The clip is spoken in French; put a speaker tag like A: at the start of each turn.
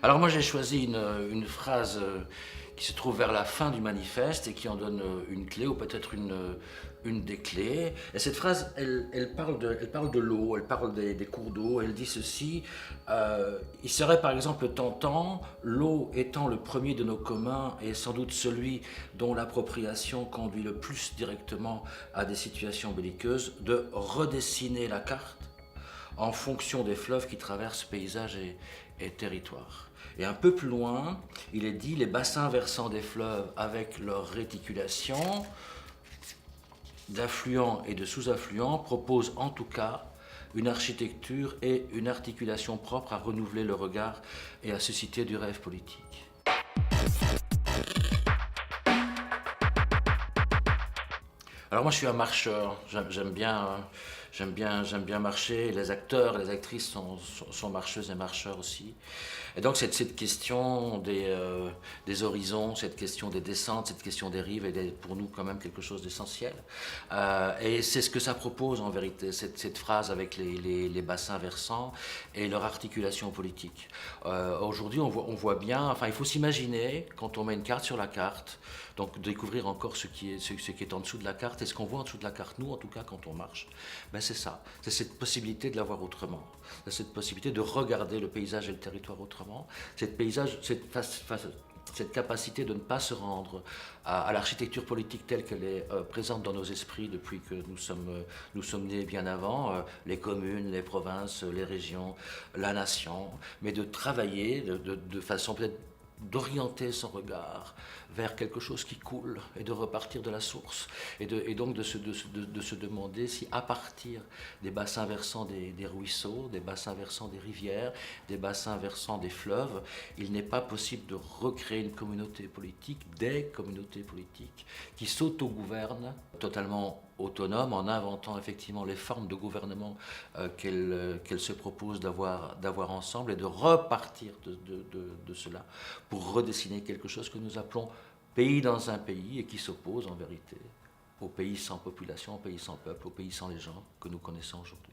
A: Alors moi j'ai choisi une phrase qui se trouve vers la fin du manifeste et qui en donne une clé ou peut-être une des clés. Et cette phrase, elle parle de l'eau, elle parle des cours d'eau, elle dit ceci, il serait par exemple tentant, l'eau étant le premier de nos communs et sans doute celui dont l'appropriation conduit le plus directement à des situations belliqueuses, de redessiner la carte en fonction des fleuves qui traversent paysages et territoires. Et un peu plus loin, il est dit les bassins versants des fleuves avec leur réticulation d'affluents et de sous-affluents proposent en tout cas une architecture et une articulation propres à renouveler le regard et à susciter du rêve politique. Alors moi je suis un marcheur, j'aime bien marcher, les acteurs et les actrices sont marcheuses et marcheurs aussi. Et donc cette question des horizons, cette question des descentes, cette question des rives est pour nous quand même quelque chose d'essentiel. Et c'est ce que ça propose en vérité, cette phrase avec les bassins versants et leur articulation politique. Aujourd'hui on voit bien, enfin il faut s'imaginer quand on met une carte sur la carte, donc découvrir encore ce qui est en dessous de la carte. Et ce qu'on voit en dessous de la carte, nous en tout cas quand on marche, ben c'est ça, c'est cette possibilité de la voir autrement, c'est cette possibilité de regarder le paysage et le territoire autrement, cette capacité de ne pas se rendre à l'architecture politique telle qu'elle est présente dans nos esprits depuis que nous sommes nés bien avant, les communes, les provinces, les régions, la nation, mais de travailler de façon peut-être d'orienter son regard vers quelque chose qui coule et de repartir de la source et donc de se demander si à partir des bassins versants des ruisseaux, des bassins versants des rivières, des bassins versants des fleuves, il n'est pas possible de recréer une communauté politique, des communautés politiques qui s'autogouvernent totalement autonomes en inventant effectivement les formes de gouvernement qu'elles se proposent d'avoir ensemble et de repartir de cela pour redessiner quelque chose que nous appelons pays dans un pays et qui s'oppose en vérité au pays sans population, au pays sans peuple, au pays sans les gens que nous connaissons aujourd'hui.